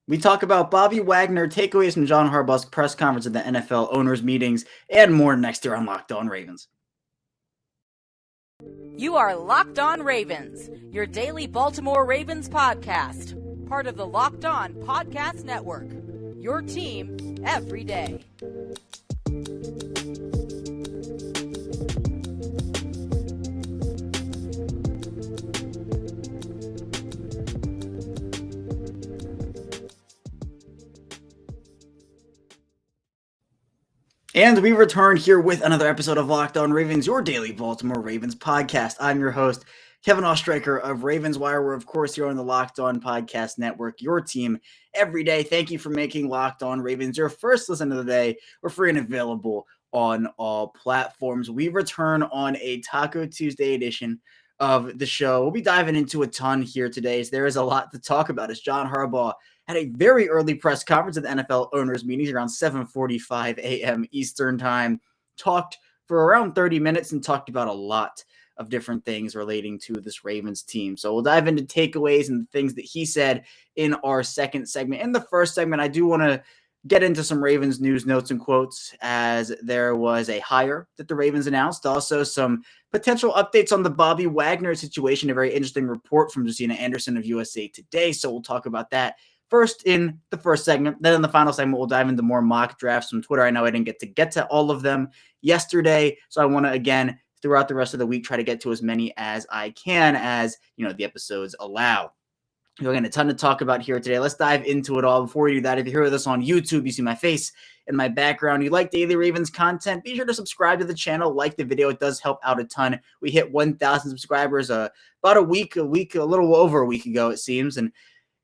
We talk about Bobby Wagner, takeaways from John Harbaugh's press conference at the NFL owners' meetings, and more next year on Locked On Ravens. You are Locked On Ravens, your daily Baltimore Ravens podcast, part of the Locked On Podcast Network, your team every day. And we return here with another episode of Locked On Ravens, your daily Baltimore Ravens podcast. I'm your host, Kevin Oestreicher of Ravens Wire. We're, of course, here on the Locked On Podcast Network, your team every day. Thank you for making Locked On Ravens your first listen of the day. We're free and available on all platforms. We return on a Taco Tuesday edition of the show. We'll be diving into a ton here today, as there is a lot to talk about as John Harbaugh had a very early press conference at the NFL owners meetings around 7:45 a.m. Eastern time, talked for around 30 minutes and talked about a lot of different things relating to this Ravens team. So we'll dive into takeaways and the things that he said in our second segment. In the first segment, I do want to get into some Ravens news, notes, and quotes, as there was a hire that the Ravens announced. Also, some potential updates on the Bobby Wagner situation, a very interesting report from Josina Anderson of USA Today. So we'll talk about that first in the first segment. Then in the final segment, we'll dive into more mock drafts from Twitter. I know I didn't get to all of them yesterday, so I want to, again, throughout the rest of the week, try to get to as many as I can as, the episodes allow. Again, a ton to talk about here today. Let's dive into it all. Before we do that, if you're here with us on YouTube, you see my face and my background. You like Daily Ravens content, be sure to subscribe to the channel, like the video. It does help out a ton. We hit 1,000 subscribers about a little over a week ago, it seems, and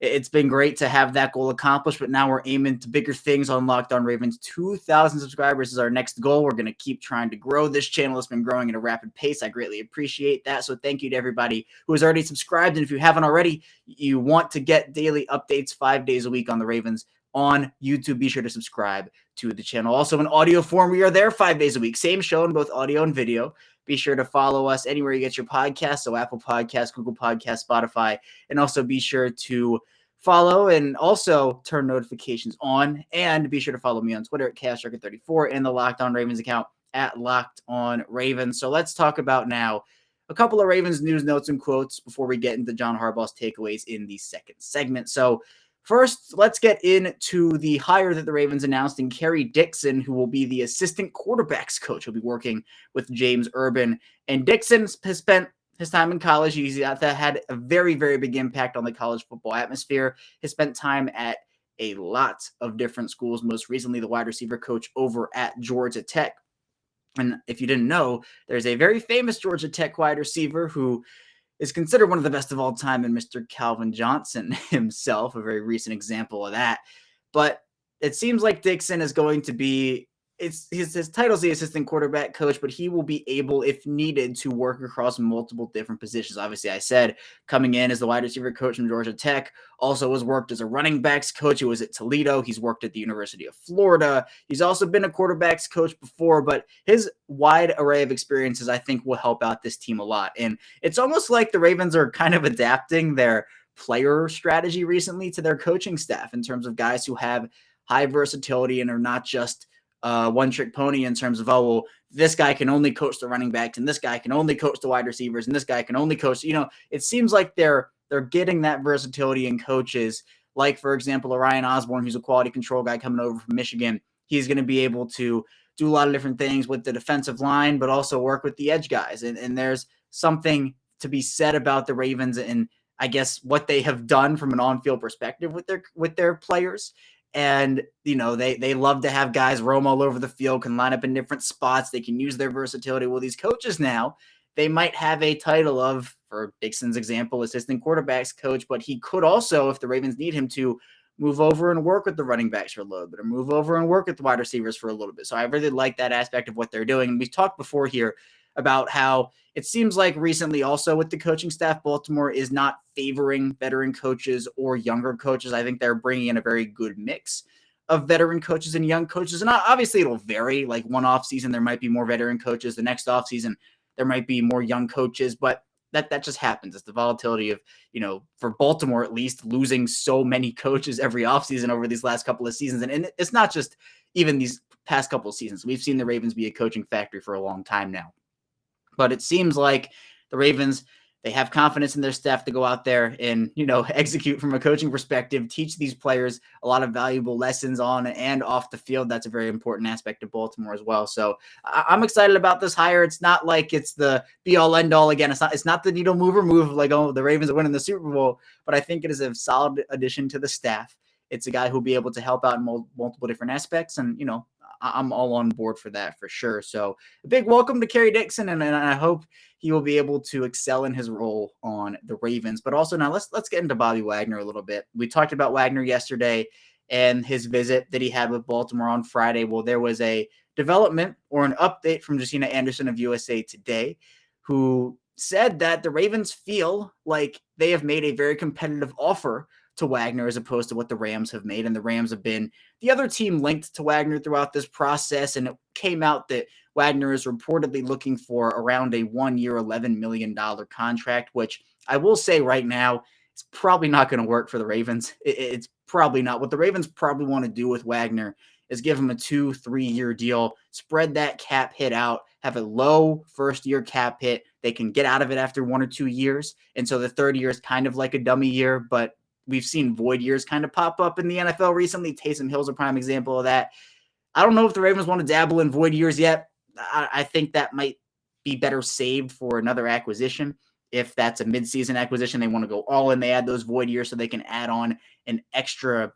it's been great to have that goal accomplished, but now we're aiming to bigger things on Locked On Ravens. 2,000 subscribers is our next goal. We're going to keep trying to grow this channel. It's been growing at a rapid pace. I greatly appreciate that. So thank you to everybody who has already subscribed. And if you haven't already, you want to get daily updates 5 days a week on the Ravens on YouTube, be sure to subscribe to the channel. Also in audio form, we are there 5 days a week. Same show in both audio and video. Be sure to follow us anywhere you get your podcasts, so Apple Podcasts, Google Podcasts, Spotify, and also be sure to follow and also turn notifications on, and be sure to follow me on Twitter at CashRecord34 and the Locked On Ravens account at Locked On Ravens. So let's talk about now a couple of Ravens news, notes, and quotes before we get into John Harbaugh's takeaways in the second segment. So first, let's get into the hire that the Ravens announced in Kerry Dixon, who will be the assistant quarterbacks coach. He'll be working with James Urban. And Dixon has spent his time in college. He's that had a very, very big impact on the college football atmosphere. He spent time at a lot of different schools, most recently the wide receiver coach over at Georgia Tech. And if you didn't know, there's a very famous Georgia Tech wide receiver who is considered one of the best of all time, and Mr. Calvin Johnson himself, a very recent example of that. But it seems like Dixon is going to be, his title is the assistant quarterback coach, but he will be able, if needed, to work across multiple different positions. Obviously, I said coming in as the wide receiver coach from Georgia Tech, also has worked as a running backs coach. He was at Toledo. He's worked at the University of Florida. He's also been a quarterbacks coach before, but his wide array of experiences, I think, will help out this team a lot. And it's almost like the Ravens are kind of adapting their player strategy recently to their coaching staff in terms of guys who have high versatility and are not just one-trick pony in terms of, this guy can only coach the running backs, and this guy can only coach the wide receivers, and this guy can only coach. It seems like they're getting that versatility in coaches. Like, for example, Orion Osborne, who's a quality control guy coming over from Michigan. He's going to be able to do a lot of different things with the defensive line, but also work with the edge guys. And there's something to be said about the Ravens and, I guess, what they have done from an on-field perspective with their players. And, they love to have guys roam all over the field, can line up in different spots. They can use their versatility. Well, these coaches now, they might have a title of, for Dixon's example, assistant quarterbacks coach, but he could also, if the Ravens need him to, move over and work with the running backs for a little bit, or move over and work with the wide receivers for a little bit. So I really like that aspect of what they're doing. And we've talked before here about how it seems like recently also with the coaching staff, Baltimore is not favoring veteran coaches or younger coaches. I think they're bringing in a very good mix of veteran coaches and young coaches. And obviously it'll vary. Like one off season, there might be more veteran coaches. The next off season, there might be more young coaches. But that just happens. It's the volatility of, for Baltimore at least, losing so many coaches every offseason over these last couple of seasons. And it's not just even these past couple of seasons. We've seen the Ravens be a coaching factory for a long time now. But it seems like the Ravens, they have confidence in their staff to go out there and, execute from a coaching perspective, teach these players a lot of valuable lessons on and off the field. That's a very important aspect of Baltimore as well. So I'm excited about this hire. It's not like it's the be all end all again. It's not the needle mover move like, oh, the Ravens are winning the Super Bowl, but I think it is a solid addition to the staff. It's a guy who'll be able to help out in multiple different aspects. And, I'm all on board for that for sure. So a big welcome to Kerry Dixon, and I hope he will be able to excel in his role on the Ravens. But also now let's get into Bobby Wagner a little bit. We talked about Wagner yesterday and his visit that he had with Baltimore on Friday. Well, there was a development or an update from Josina Anderson of USA Today, who said that the Ravens feel like they have made a very competitive offer to Wagner as opposed to what the Rams have made. And the Rams have been the other team linked to Wagner throughout this process. And it came out that Wagner is reportedly looking for around a 1-year, $11 million contract, which I will say right now, it's probably not going to work for the Ravens. It's probably not. What the Ravens probably want to do with Wagner is give him a 2-3-year deal, spread that cap hit out, have a low first-year cap hit. They can get out of it after 1 or 2 years. And so the third year is kind of like a dummy year, but we've seen void years kind of pop up in the NFL recently. Taysom Hill's a prime example of that. I don't know if the Ravens want to dabble in void years yet. I think that might be better saved for another acquisition. If that's a midseason acquisition, they want to go all in. They add those void years so they can add on an extra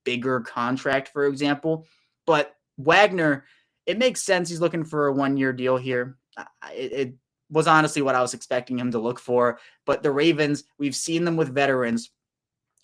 bigger contract, for example. But Wagner, it makes sense. He's looking for a 1-year deal here. It was honestly what I was expecting him to look for. But the Ravens, we've seen them with veterans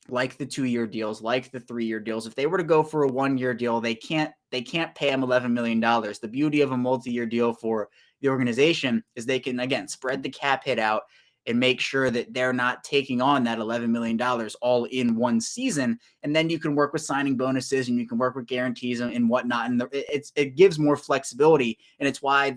like the 2-year deals, like the 3-year deals. If they were to go for a 1-year deal, they can't pay him $11 million. The beauty of a multi-year deal for the organization is they can, again, spread the cap hit out and make sure that they're not taking on that $11 million all in one season. And then you can work with signing bonuses and you can work with guarantees and whatnot. And it gives more flexibility. And it's why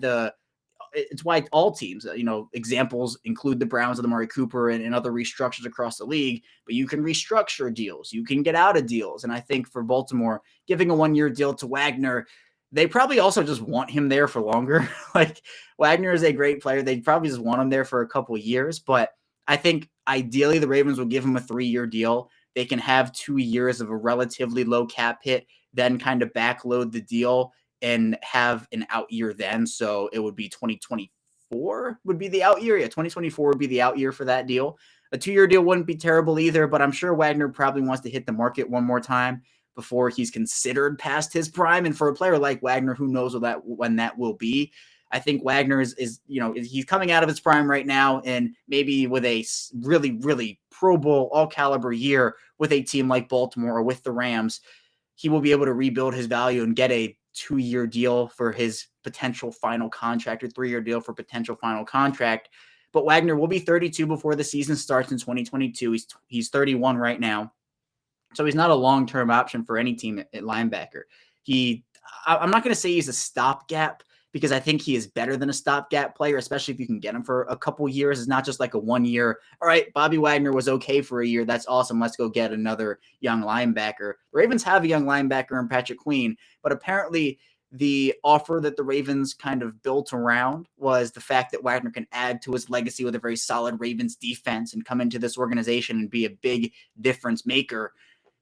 all teams, examples include the Browns with Amari Cooper and other restructures across the league, but you can restructure deals. You can get out of deals. And I think for Baltimore, giving a 1-year deal to Wagner, they probably also just want him there for longer. Like, Wagner is a great player. They probably just want him there for a couple of years, but I think ideally the Ravens will give him a 3-year deal. They can have 2 years of a relatively low cap hit, then kind of backload the deal and have an out year then. So it would be 2024 would be the out year. Yeah, 2024 would be the out year for that deal. A 2-year deal wouldn't be terrible either, but I'm sure Wagner probably wants to hit the market one more time before he's considered past his prime. And for a player like Wagner, who knows when that will be, I think Wagner is he's coming out of his prime right now, and maybe with a really, really Pro Bowl all caliber year with a team like Baltimore or with the Rams, he will be able to rebuild his value and get a 2-year deal for his potential final contract or 3-year deal for potential final contract. But Wagner will be 32 before the season starts in 2022. He's 31 right now. So he's not a long-term option for any team at linebacker. I'm not going to say he's a stopgap, because I think he is better than a stopgap player, especially if you can get him for a couple years. It's not just like a 1 year. All right, Bobby Wagner was okay for a year. That's awesome. Let's go get another young linebacker. The Ravens have a young linebacker in Patrick Queen, but apparently the offer that the Ravens kind of built around was the fact that Wagner can add to his legacy with a very solid Ravens defense and come into this organization and be a big difference maker.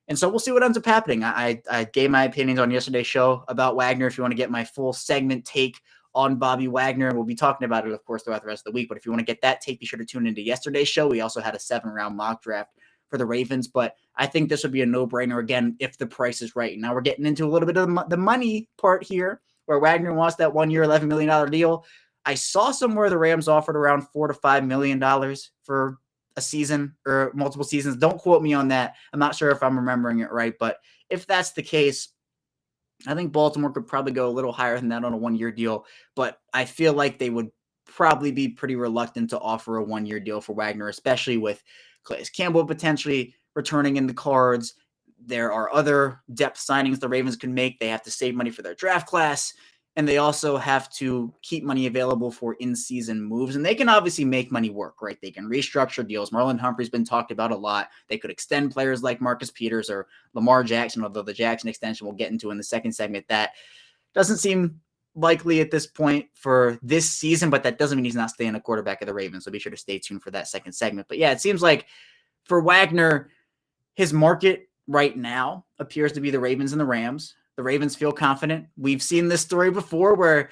And so we'll see what ends up happening. I gave my opinions on yesterday's show about Wagner. If you want to get my full segment take on Bobby Wagner, we'll be talking about it, of course, throughout the rest of the week. But if you want to get that take, be sure to tune into yesterday's show. We also had a 7-round mock draft for the Ravens. But I think this would be a no-brainer, again, if the price is right. Now we're getting into a little bit of the money part here, where Wagner wants that 1-year, $11 million deal. I saw somewhere the Rams offered around $4 to $5 million for a season or multiple seasons. Don't quote me on that. I'm not sure if I'm remembering it right, but if that's the case, I think Baltimore could probably go a little higher than that on a 1-year deal, but I feel like they would probably be pretty reluctant to offer a 1-year deal for Wagner, especially with Calais Campbell potentially returning in the cards. There are other depth signings the Ravens can make. They have to save money for their draft class. and they also have to keep money available for in-season moves. And they can obviously make money work, right? They can restructure deals. Marlon Humphrey's been talked about a lot. They could extend players like Marcus Peters or Lamar Jackson, although the Jackson extension we'll get into in the second segment. That doesn't seem likely at this point for this season, but that doesn't mean he's not staying a quarterback of the Ravens. So be sure to stay tuned for that second segment. But yeah, it seems like for Wagner, his market right now appears to be the Ravens and the Rams. The Ravens feel confident. We've seen this story before where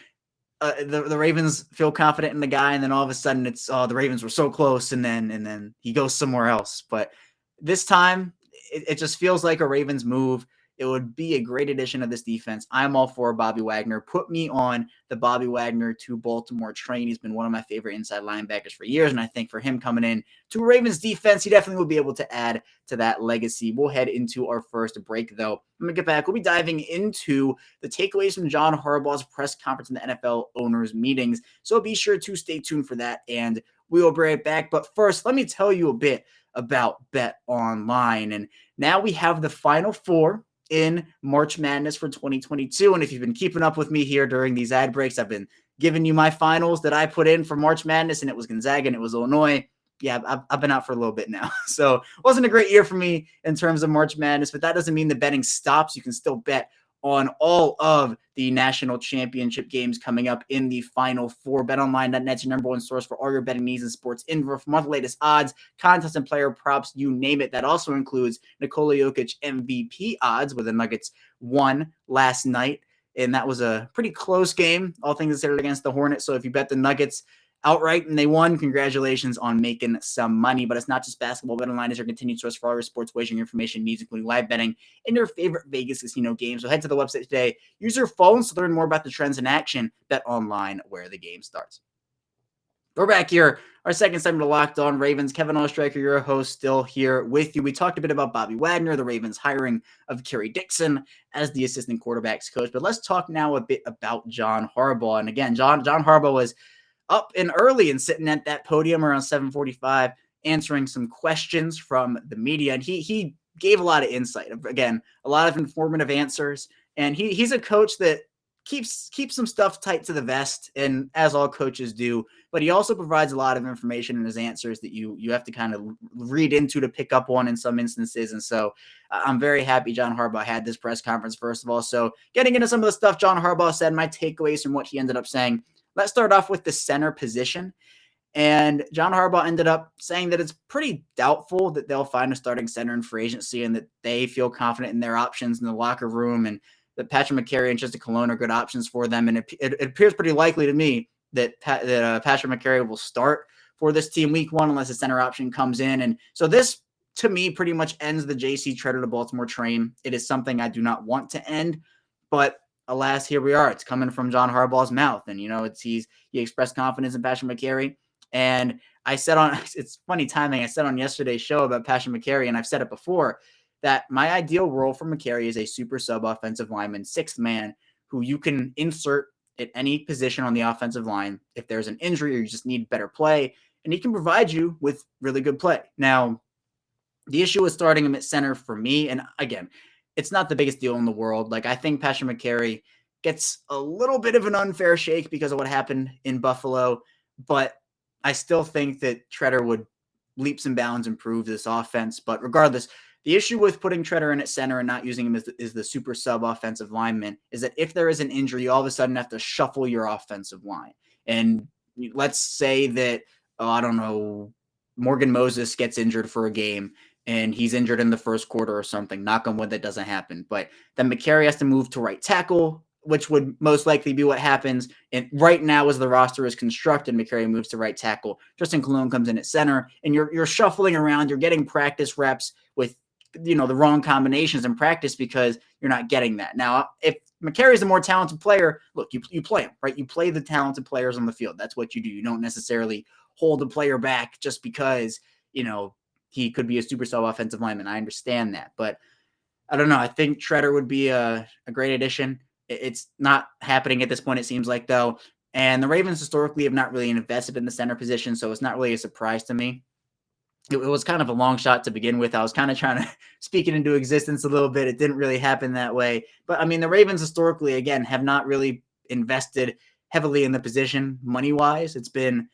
the Ravens feel confident in the guy, and then all of a sudden it's the Ravens were so close, and then he goes somewhere else. But this time, it just feels like a Ravens move. It would be a great addition to this defense. I'm all for Bobby Wagner. Put me on the Bobby Wagner to Baltimore train. He's been one of my favorite inside linebackers for years, and I think for him coming in to Ravens defense, he definitely will be able to add to that legacy. We'll head into our first break, though. I'm going to get back. We'll be diving into the takeaways from John Harbaugh's press conference in the NFL owners' meetings, so be sure to stay tuned for that, and we will be right back. But first, let me tell you a bit about BetOnline, and now we have the Final Four in March Madness for 2022. And if you've been keeping up with me here during these ad breaks, I've been giving you my finals that I put in for March Madness, and it was Gonzaga and it was Illinois. Yeah, I've been out for a little bit now. So it wasn't a great year for me in terms of March Madness, but that doesn't mean the betting stops. You can still bet on all of the national championship games coming up in the Final Four. BetOnline.net's your number one source for all your betting needs and sports info, from all the latest odds, contests, and player props, you name it. That also includes Nikola Jokic MVP odds, where the Nuggets won last night, and that was a pretty close game, all things considered, against the Hornets. So if you bet the Nuggets outright and they won, congratulations on making some money. But it's not just basketball. BetOnline is your continued source for all your sports wagering information needs, including live betting and your favorite Vegas casino games. So head to the website today. Use your phones to learn more about the trends in action. BetOnline, where the game starts. We're back here. Our second segment of Locked On Ravens. Kevin Oestreicher, your host, still here with you. We talked a bit about Bobby Wagner, the Ravens hiring of Kerry Dixon as the assistant quarterbacks coach. But let's talk now a bit about John Harbaugh. And again, John Harbaugh was up and early and sitting at that podium around 7:45, answering some questions from the media. And he gave a lot of insight. Again, a lot of informative answers. And he's a coach that keeps some stuff tight to the vest, and as all coaches do, but he also provides a lot of information in his answers that you have to kind of read into to pick up on in some instances. And so I'm very happy John Harbaugh had this press conference, first of all. So getting into some of the stuff John Harbaugh said, my takeaways from what he ended up saying. Let's start off with the center position. And John Harbaugh ended up saying that it's pretty doubtful that they'll find a starting center in free agency, and that they feel confident in their options in the locker room, and that Patrick McCarry and Tristan Colon are good options for them. And it appears pretty likely to me that Patrick McCarry will start for this team week one unless a center option comes in. And so this, to me, pretty much ends the J.C. Tretter to Baltimore train. It is something I do not want to end, but alas, here we are. It's coming from John Harbaugh's mouth. And, he expressed confidence in Patrick McCarry. And I said it's funny timing, I said on yesterday's show about Patrick McCarry, and I've said it before, that my ideal role for McCarry is a super sub offensive lineman, sixth man, who you can insert at any position on the offensive line if there's an injury or you just need better play, and he can provide you with really good play. Now, the issue with starting him at center for me, and again, it's not the biggest deal in the world. Like, I think Patrick McCarry gets a little bit of an unfair shake because of what happened in Buffalo, but I still think that Tretter would leaps and bounds improve this offense. But regardless, the issue with putting Tretter in at center and not using him as the super sub offensive lineman is that if there is an injury, you all of a sudden have to shuffle your offensive line. And let's say that, Morgan Moses gets injured for a game and he's injured in the first quarter or something. Knock on wood, that doesn't happen. But then McCarry has to move to right tackle, which would most likely be what happens. And right now, as the roster is constructed, McCarry moves to right tackle. Tristan Colon comes in at center, and you're shuffling around. You're getting practice reps with the wrong combinations in practice because you're not getting that. Now, if McCarry is a more talented player, look, you play him, right? You play the talented players on the field. That's what you do. You don't necessarily hold the player back just because he could be a super sub offensive lineman. I understand that, but I don't know. I think Tretter would be a great addition. It's not happening at this point, it seems like, though. And the Ravens historically have not really invested in the center position, so it's not really a surprise to me. It was kind of a long shot to begin with. I was kind of trying to speak it into existence a little bit. It didn't really happen that way. But, I mean, the Ravens historically, again, have not really invested heavily in the position money-wise. It's been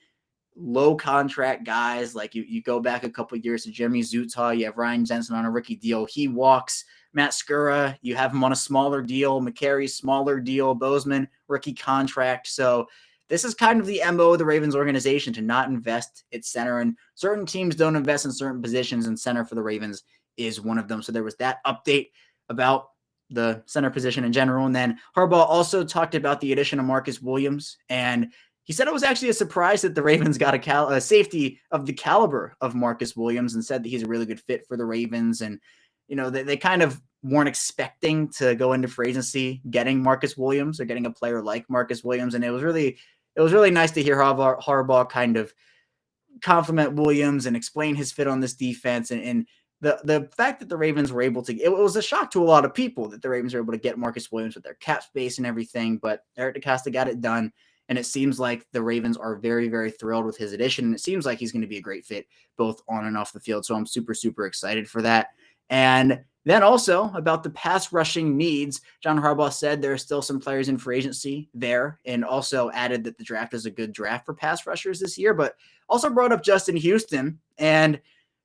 low contract guys. Like you go back a couple of years to Jeremy Zutah, you have Ryan Jensen on a rookie deal. He walks. Matt Skura, you have him on a smaller deal. McCary, smaller deal. Bozeman, rookie contract. So this is kind of the MO of the Ravens organization, to not invest at center. And certain teams don't invest in certain positions, and center for the Ravens is one of them. So there was that update about the center position in general. And then Harbaugh also talked about the addition of Marcus Williams, and he said it was actually a surprise that the Ravens got a safety of the caliber of Marcus Williams, and said that he's a really good fit for the Ravens. And, they kind of weren't expecting to go into free agency getting Marcus Williams or getting a player like Marcus Williams. And it was really nice to hear Harbaugh kind of compliment Williams and explain his fit on this defense. And the fact that the Ravens were able to, it was a shock to a lot of people that the Ravens were able to get Marcus Williams with their cap space and everything, but Eric DeCosta got it done. And it seems like the Ravens are very, very thrilled with his addition. And it seems like he's going to be a great fit both on and off the field. So I'm super, super excited for that. And then also about the pass rushing needs, John Harbaugh said there are still some players in free agency there, and also added that the draft is a good draft for pass rushers this year, but also brought up Justin Houston. And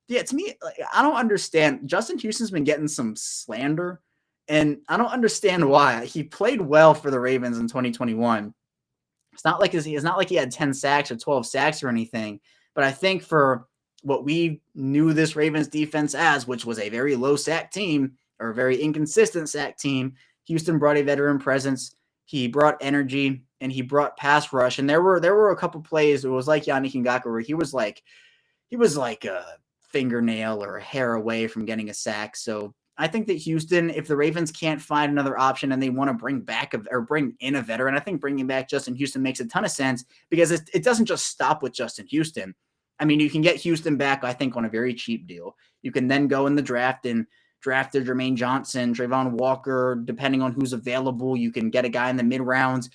yeah, to me, I don't understand. Justin Houston's been getting some slander, and I don't understand why. He played well for the Ravens in 2021. It's not like he had 10 sacks or 12 sacks or anything, but I think for what we knew this Ravens defense as, which was a very low sack team or a very inconsistent sack team, Houston brought a veteran presence. He brought energy and he brought pass rush. And there were a couple plays. It was like Yannick Ngakoue, where he was like a fingernail or a hair away from getting a sack. So I think that Houston, if the Ravens can't find another option and they want to bring in a veteran, I think bringing back Justin Houston makes a ton of sense, because it doesn't just stop with Justin Houston. I mean, you can get Houston back, I think, on a very cheap deal. You can then go in the draft and draft a Jermaine Johnson, Trayvon Walker, depending on who's available. You can get a guy in the mid rounds.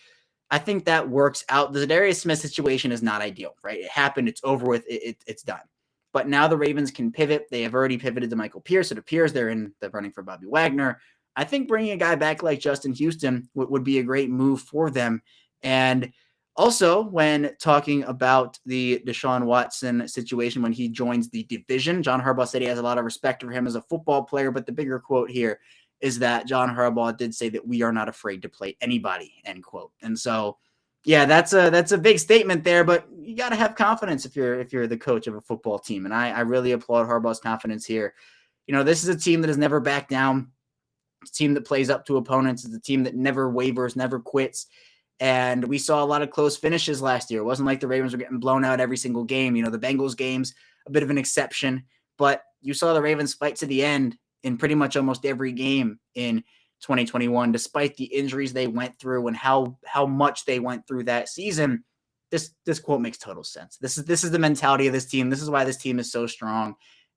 I think that works out. The Zadarius Smith situation is not ideal, right? It happened. It's over with. It's done. But now the Ravens can pivot. They have already pivoted to Michael Pierce. It appears they're in the running for Bobby Wagner. I think bringing a guy back like Justin Houston would be a great move for them. And also, when talking about the Deshaun Watson situation when he joins the division, John Harbaugh said he has a lot of respect for him as a football player. But the bigger quote here is that John Harbaugh did say that we are not afraid to play anybody, end quote. And so, yeah, that's a big statement there, but you got to have confidence if you're the coach of a football team. And I really applaud Harbaugh's confidence here. This is a team that has never backed down. It's a team that plays up to opponents. It's a team that never wavers, never quits. And we saw a lot of close finishes last year. It wasn't like the Ravens were getting blown out every single game. The Bengals game's a bit of an exception, but you saw the Ravens fight to the end in pretty much almost every game in 2021, despite the injuries they went through and how much they went through that season. This quote makes total sense. This is the mentality of this team. This is why this team is so strong.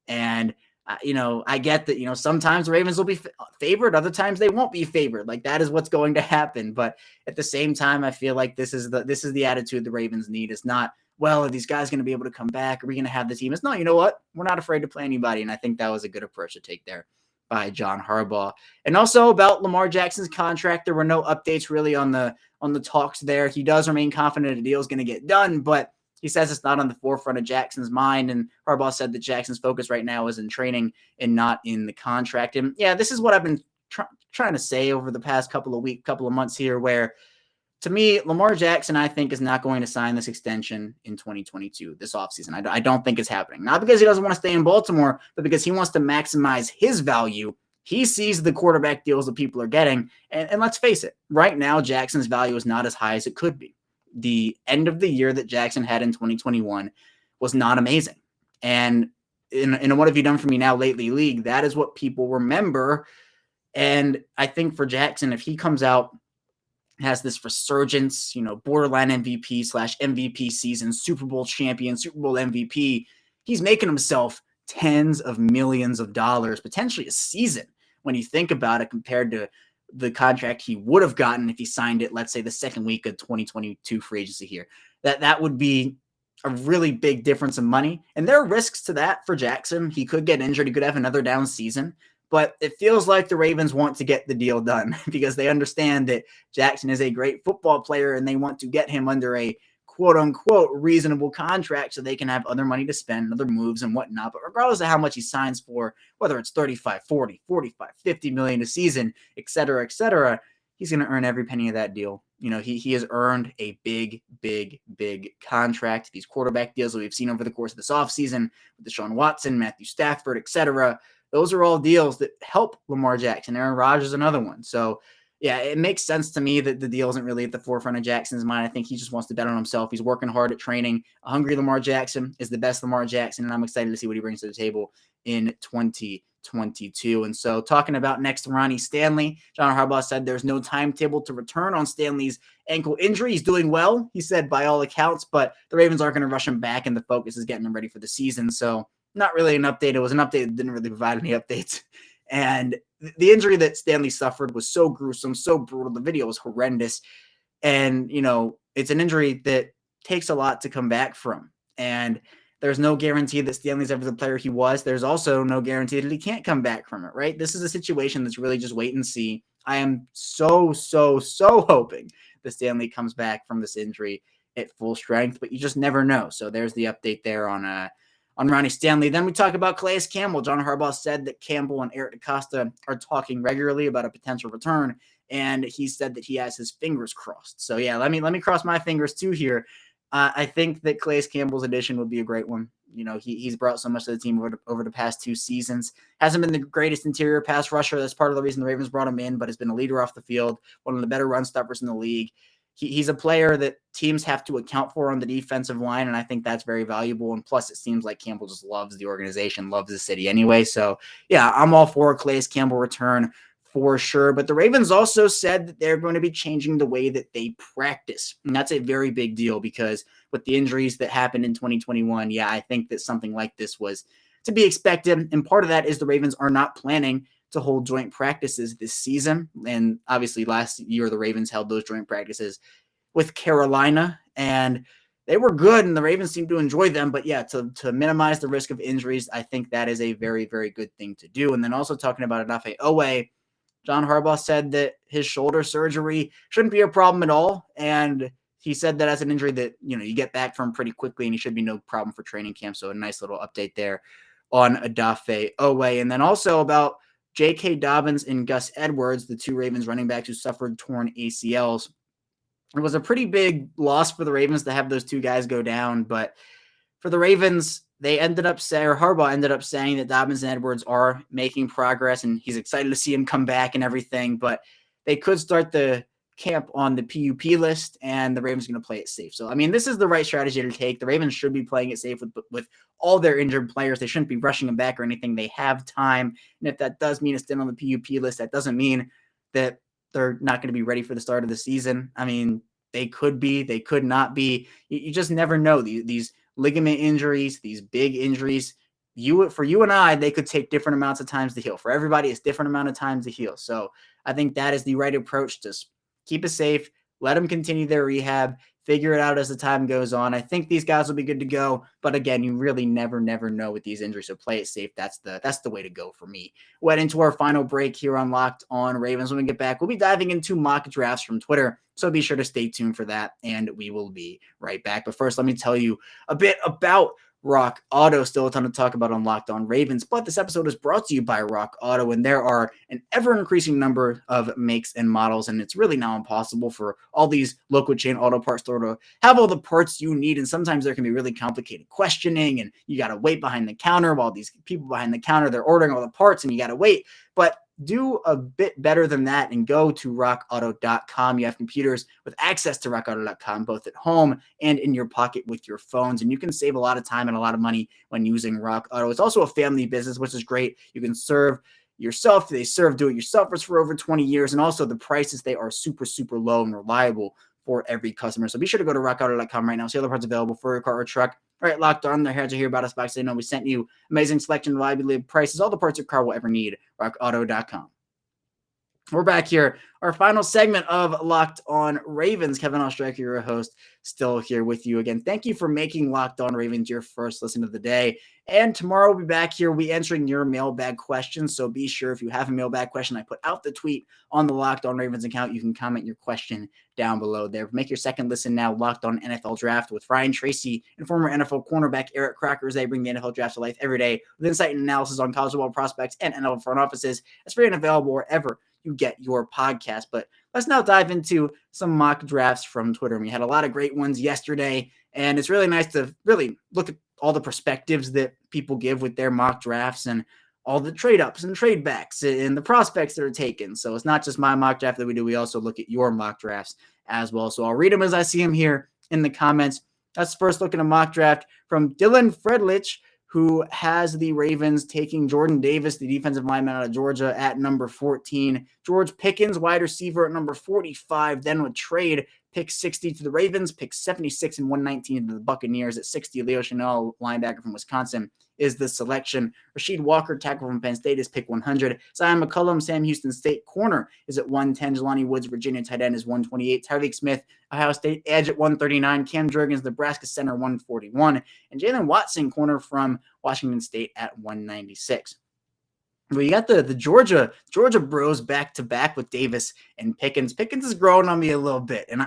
And I get that, sometimes the Ravens will be favored. Other times they won't be favored. Like, that is what's going to happen. But at the same time, I feel like this is the attitude the Ravens need. It's not, well, are these guys going to be able to come back? Are we going to have the team? It's no, you know what? We're not afraid to play anybody. And I think that was a good approach to take there by John Harbaugh. And also about Lamar Jackson's contract, there were no updates really on the talks there. He does remain confident the deal is going to get done, but he says it's not on the forefront of Jackson's mind. And Harbaugh said that Jackson's focus right now is in training and not in the contract. And yeah, this is what I've been trying to say over the past couple of months here, where to me, Lamar Jackson, I think, is not going to sign this extension in 2022, this offseason. I don't think it's happening. Not because he doesn't want to stay in Baltimore, but because he wants to maximize his value. He sees the quarterback deals that people are getting. And let's face it, right now, Jackson's value is not as high as it could be. The end of the year that Jackson had in 2021 was not amazing. And in What Have You Done For Me Now Lately League, that is what people remember. And I think for Jackson, if he comes out, has this resurgence, borderline MVP / MVP season, Super Bowl champion, Super Bowl MVP, he's making himself tens of millions of dollars, potentially a season, when you think about it, compared to the contract he would have gotten if he signed it, let's say, the second week of 2022 free agency here. That would be a really big difference in money. And there are risks to that for Jackson. He could get injured. He could have another down season. But it feels like the Ravens want to get the deal done because they understand that Jackson is a great football player and they want to get him under a quote-unquote reasonable contract so they can have other money to spend, other moves and whatnot. But regardless of how much he signs for, whether it's 35, 40, 45, 50 million a season, et cetera, he's going to earn every penny of that deal. He has earned a big contract. These quarterback deals that we've seen over the course of this offseason with Deshaun Watson, Matthew Stafford, et cetera, those are all deals that help Lamar Jackson. Aaron Rodgers is another one. So, yeah, it makes sense to me that the deal isn't really at the forefront of Jackson's mind. I think he just wants to bet on himself. He's working hard at training. A hungry Lamar Jackson is the best Lamar Jackson, and I'm excited to see what he brings to the table in 2022. And so talking about next Ronnie Stanley, John Harbaugh said there's no timetable to return on Stanley's ankle injury. He's doing well, he said, by all accounts, but the Ravens aren't going to rush him back, and the focus is getting him ready for the season. So not really an update. It was an update that didn't really provide any updates. And the injury that Stanley suffered was so gruesome, so brutal. The video was horrendous. And, it's an injury that takes a lot to come back from. And there's no guarantee that Stanley's ever the player he was. There's also no guarantee that he can't come back from it, right? This is a situation that's really just wait and see. I am so hoping that Stanley comes back from this injury at full strength, but you just never know. So there's the update there on Ronnie Stanley. Then we talk about Calais Campbell. John Harbaugh said that Campbell and Eric DeCosta are talking regularly about a potential return, and he said that he has his fingers crossed. So yeah, let me cross my fingers too here. I think that Calais Campbell's addition would be a great one. He's brought so much to the team over the past 2 seasons. Hasn't been the greatest interior pass rusher. That's part of the reason the Ravens brought him in, but has been a leader off the field, one of the better run stoppers in the league. He's a player that teams have to account for on the defensive line, and I think that's very valuable. And plus, it seems like Campbell just loves the organization, loves the city anyway. So, yeah, I'm all for a Calais Campbell return for sure. But the Ravens also said that they're going to be changing the way that they practice. And that's a very big deal because with the injuries that happened in 2021, yeah, I think that something like this was to be expected. And part of that is the Ravens are not planning to hold joint practices this season. And obviously last year, the Ravens held those joint practices with Carolina, and they were good, and the Ravens seemed to enjoy them. But yeah, to minimize the risk of injuries, I think that is a very, very good thing to do. And then also talking about Odafe Owe, John Harbaugh said that his shoulder surgery shouldn't be a problem at all. And he said that as an injury that, you get back from pretty quickly, and he should be no problem for training camp. So a nice little update there on Odafe Owe. And then also about J.K. Dobbins and Gus Edwards, the 2 Ravens running backs who suffered torn ACLs. It was a pretty big loss for the Ravens to have those 2 guys go down. But for the Ravens, Harbaugh ended up saying that Dobbins and Edwards are making progress, and he's excited to see him come back and everything. But they could start the camp on the PUP list, and the Ravens are going to play it safe. So, this is the right strategy to take. The Ravens should be playing it safe with all their injured players. They shouldn't be rushing them back or anything. They have time. And if that does mean it's still on the PUP list, that doesn't mean that they're not going to be ready for the start of the season. They could be, they could not be. You just never know. These ligament injuries, these big injuries, for you and I, they could take different amounts of times to heal. For everybody, it's different amount of times to heal. So I think that is the right approach. Just keep it safe. Let them continue their rehab. Figure it out as the time goes on. I think these guys will be good to go. But again, you really never know with these injuries. So play it safe. That's the way to go for me. We'll head into our final break here on Locked On Ravens. When we get back, we'll be diving into mock drafts from Twitter. So be sure to stay tuned for that. And we will be right back. But first, let me tell you a bit about Rock Auto. Still a ton to talk about on Locked On Ravens, but this episode is brought to you by Rock Auto, and there are an ever-increasing number of makes and models, and it's really now impossible for all these local chain auto parts store to have all the parts you need, and sometimes there can be really complicated questioning, and you got to wait behind the counter while these people behind the counter, they're ordering all the parts, and you got to wait. But do a bit better than that and go to rockauto.com. You have computers with access to rockauto.com, both at home and in your pocket with your phones. And you can save a lot of time and a lot of money when using Rock Auto. It's also a family business, which is great. You can serve yourself. They serve do-it-yourselfers for over 20 years. And also the prices, they are super, super low and reliable for every customer. So be sure to go to rockauto.com right now. See all the parts available for your car or truck. All right, Locked On, they're here to hear about us box. They know we sent you amazing selection, reliability, prices, all the parts your car will ever need. RockAuto.com. We're back here. Our final segment of Locked On Ravens. Kevin Oestreicher, your host, still here with you again. Thank you for making Locked On Ravens your first listen of the day. And tomorrow we'll be back here. We'll be answering your mailbag questions. So be sure if you have a mailbag question, I put out the tweet on the Locked On Ravens account. You can comment your question down below there. Make your second listen now. Locked On NFL Draft with Ryan Tracy and former NFL cornerback Eric Crocker. They bring the NFL Draft to life every day with insight and analysis on college football prospects and NFL front offices. It's free and available wherever you get your podcast. But let's now dive into some mock drafts from Twitter. We had a lot of great ones yesterday, and it's really nice to really look at all the perspectives that people give with their mock drafts and all the trade ups and trade backs and the prospects that are taken. So it's not just my mock draft that we do. We also look at your mock drafts as well. So I'll read them as I see them here in the comments. Let's first look at a mock draft from Dylan Fredlich, who has the Ravens taking Jordan Davis, the defensive lineman out of Georgia, at number 14. George Pickens, wide receiver, at number 45. Then would trade pick 60 to the Ravens, pick 76 and 119 to the Buccaneers. At 60, Leo Chenal, linebacker from Wisconsin, is the selection. Rasheed Walker, tackle from Penn State, is pick 100. Zion McCollum, Sam Houston State, corner, is at 110. Jelani Woods, Virginia, tight end, is 128. Tyreek Smith, Ohio State, edge at 139. Cam Jurgens, Nebraska center, 141. And Jalen Watson, corner from Washington State, at 196. Well, you got the Georgia bros back to back with Davis and Pickens. Pickens is growing on me a little bit, and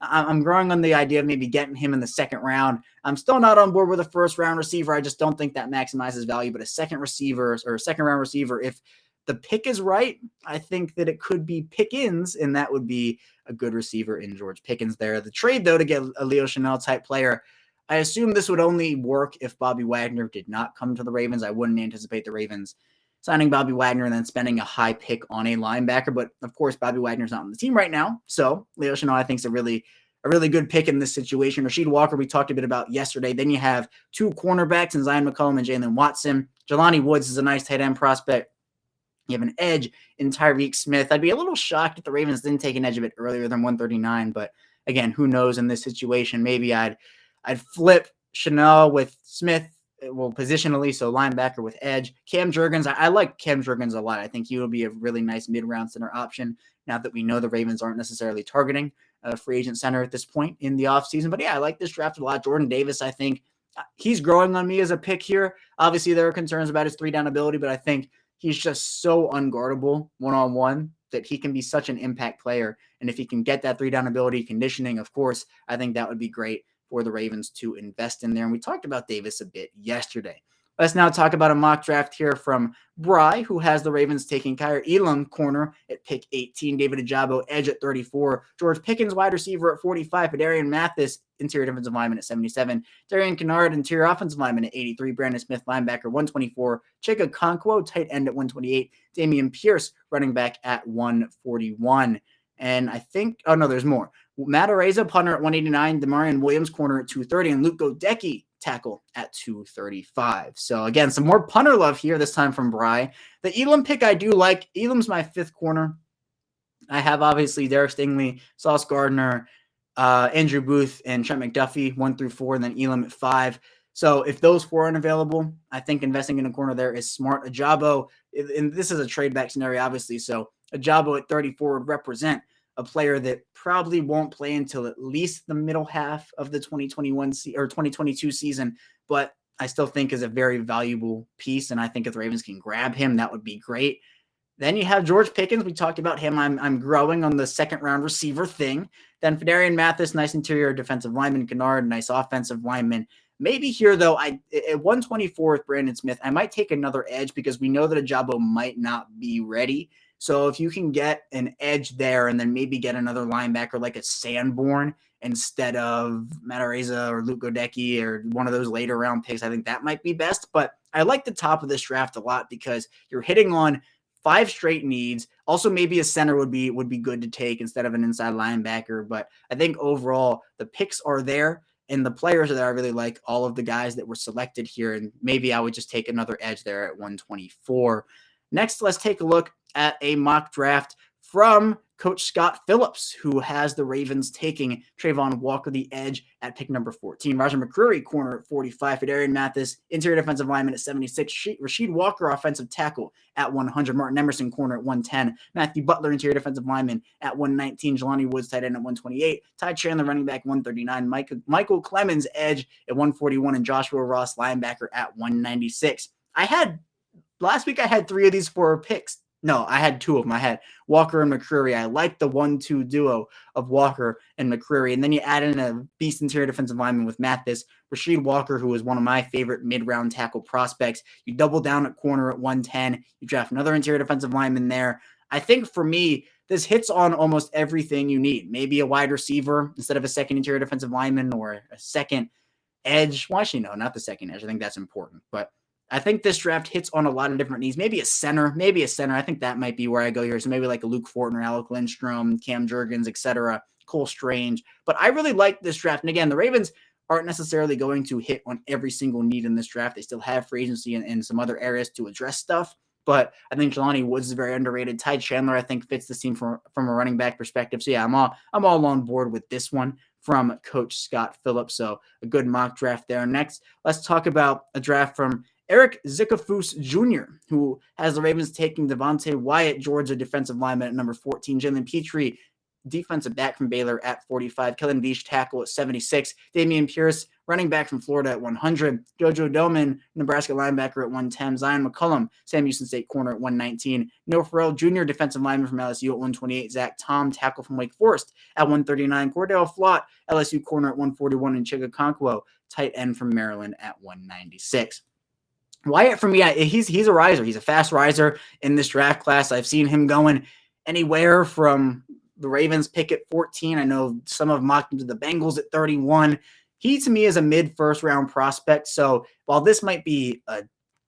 I'm growing on the idea of maybe getting him in the second round. I'm still not on board with a first round receiver. I just don't think that maximizes value. But a second round receiver, if the pick is right, I think that it could be Pickens, and that would be a good receiver in George Pickens there. The trade, though, to get a Leo Chenal type player, I assume this would only work if Bobby Wagner did not come to the Ravens. I wouldn't anticipate the Ravens signing Bobby Wagner and then spending a high pick on a linebacker. But, of course, Bobby Wagner's not on the team right now. So Leo Chenal, I think, is a really good pick in this situation. Rasheed Walker, we talked a bit about yesterday. Then you have two cornerbacks in Zion McCollum and Jalen Watson. Jelani Woods is a nice tight end prospect. You have an edge in Tyreek Smith. I'd be a little shocked if the Ravens didn't take an edge a bit earlier than 139. But, again, who knows in this situation? Maybe I'd flip Chenal with Smith, well, positionally, so linebacker with edge. Cam Jurgens, I like Cam Jurgens a lot. I think he will be a really nice mid-round center option now that we know the Ravens aren't necessarily targeting a free agent center at this point in the offseason. But, yeah, I like this draft a lot. Jordan Davis, I think he's growing on me as a pick here. Obviously, there are concerns about his three-down ability, but I think he's just so unguardable one-on-one that he can be such an impact player. And if he can get that three-down ability, conditioning, of course, I think that would be great for the Ravens to invest in there. And we talked about Davis a bit yesterday. Let's now talk about a mock draft here from Bry, who has the Ravens taking Kyer Elam, corner, at pick 18, David Ojabo, edge at 34, George Pickens, wide receiver, at 45, Adarian Mathis, interior defensive lineman, at 77, Darian Kennard, interior offensive lineman, at 83, Brandon Smith, linebacker, 124, Chika Okonkwo, tight end, at 128, Damian Pierce, running back, at 141. And I think, oh no, there's more. Matt Araiza, punter, at 189, Demarion Williams, corner, at 230, and Luke Godecki, tackle, at 235. So again, some more punter love here, this time from Bry. The Elam pick I do like. Elam's my fifth corner. I have obviously Derek Stingley, Sauce Gardner, Andrew Booth, and Trent McDuffie, 1 through 4, and then Elam at 5. So if those four aren't available, I think investing in a corner there is smart. Ojabo, and this is a trade back scenario, obviously, so Ojabo at 34 would represent a player that probably won't play until at least the middle half of the 2022 season, but I still think is a very valuable piece, and I think if the Ravens can grab him, that would be great. Then you have George Pickens. We talked about him. I'm growing on the second-round receiver thing. Then Adarian Mathis, nice interior defensive lineman. Kennard, nice offensive lineman. Maybe here, though, at 124 with Brandon Smith, I might take another edge because we know that Ojabo might not be ready. So if you can get an edge there and then maybe get another linebacker like a Sanborn instead of Matt Araiza or Luke Godecki or one of those later round picks, I think that might be best. But I like the top of this draft a lot because you're hitting on 5 straight needs. Also, maybe a center would be good to take instead of an inside linebacker. But I think overall the picks are there and the players are there. I really like all of the guys that were selected here. And maybe I would just take another edge there at 124. Next, let's take a look at a mock draft from Coach Scott Phillips, who has the Ravens taking Trayvon Walker, the edge, at pick number 14. Roger McCreary, corner at 45. Fedarian Mathis, interior defensive lineman at 76. Rasheed Walker, offensive tackle at 100. Martin Emerson, corner at 110. Matthew Butler, interior defensive lineman at 119. Jelani Woods, tight end at 128. Ty Chandler, running back, 139. Michael Clemens, edge at 141. And Joshua Ross, linebacker at 196. Last week I had 3 of these 4 picks. No, I had 2 of them. I had Walker and McCreary. I like the 1-2 duo of Walker and McCreary. And then you add in a beast interior defensive lineman with Mathis, Rasheed Walker, who is one of my favorite mid-round tackle prospects. You double down at corner at 110. You draft another interior defensive lineman there. I think for me, this hits on almost everything you need. Maybe a wide receiver instead of a second interior defensive lineman, or a second edge. Well, actually, no, not the second edge. I think that's important. But I think this draft hits on a lot of different needs. Maybe a center. I think that might be where I go here. So maybe like a Luke Fortner, Alec Lindstrom, Cam Jurgens, etc., Cole Strange. But I really like this draft. And again, the Ravens aren't necessarily going to hit on every single need in this draft. They still have free agency and some other areas to address stuff. But I think Jelani Woods is very underrated. Ty Chandler, I think, fits the team from a running back perspective. So yeah, I'm all on board with this one from Coach Scott Phillips. So a good mock draft there. Next, let's talk about a draft from Eric Zickafoose Jr., who has the Ravens taking Devontae Wyatt, Georgia defensive lineman at number 14, Jalen Petrie, defensive back from Baylor at 45, Kellen Beach, tackle at 76, Damian Pierce, running back from Florida at 100, Jojo Doman, Nebraska linebacker at 110, Zion McCullum, Sam Houston State corner at 119, Noah Farrell Jr., defensive lineman from LSU at 128, Zach Tom, tackle from Wake Forest at 139, Cordell Flott, LSU corner at 141, and Chig Okonkwo, tight end from Maryland at 196. Wyatt, for me, he's a riser. He's a fast riser in this draft class. I've seen him going anywhere from the Ravens pick at 14. I know some have mocked him to the Bengals at 31. He, to me, is a mid-first round prospect. So while this might be a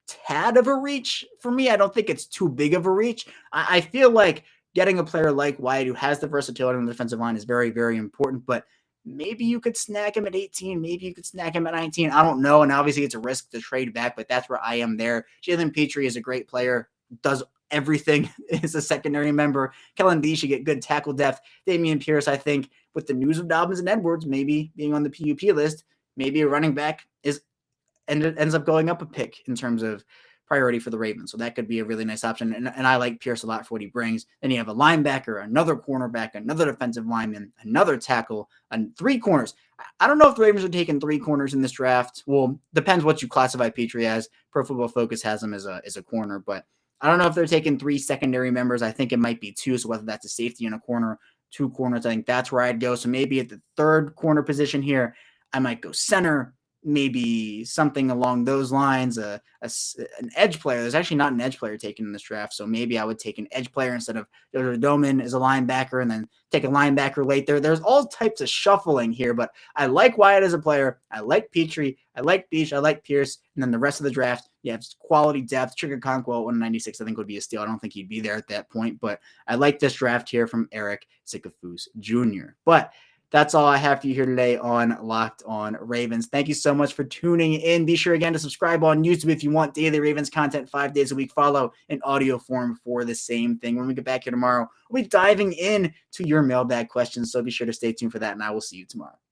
tad of a reach for me, I don't think it's too big of a reach. I feel like getting a player like Wyatt, who has the versatility on the defensive line, is very, very important. But maybe you could snag him at 18. Maybe you could snag him at 19. I don't know. And obviously it's a risk to trade back, but that's where I am there. Jalen Petrie is a great player, does everything, is a secondary member. Kellen D should get good tackle depth. Damian Pierce, I think, with the news of Dobbins and Edwards maybe being on the PUP list, maybe a running back ends up going up a pick in terms of priority for the Ravens. So that could be a really nice option. And I like Pierce a lot for what he brings. Then you have a linebacker, another cornerback, another defensive lineman, another tackle, and 3 corners. I don't know if the Ravens are taking 3 corners in this draft. Well, depends what you classify Petrie as. Pro Football Focus has him as a corner, but I don't know if they're taking 3 secondary members. I think it might be 2. So whether that's a safety and a corner, 2 corners, I think that's where I'd go. So maybe at the 3rd corner position here, I might go center, maybe something along those lines, an edge player. There's actually not an edge player taken in this draft, so maybe I would take an edge player instead of Jojo Doman as a linebacker, and then take a linebacker late there. There's all types of shuffling here, but I like Wyatt as a player. I like Petrie. I like Beach. I like Pierce. And then the rest of the draft, you have quality depth. Chig Okonkwo at 196, I think, would be a steal. I don't think he'd be there at that point, but I like this draft here from Eric Zickafoose Jr. But that's all I have for you here today on Locked On Ravens. Thank you so much for tuning in. Be sure again to subscribe on YouTube if you want daily Ravens content 5 days a week. Follow in audio form for the same thing. When we get back here tomorrow, we'll be diving in to your mailbag questions. So be sure to stay tuned for that, and I will see you tomorrow.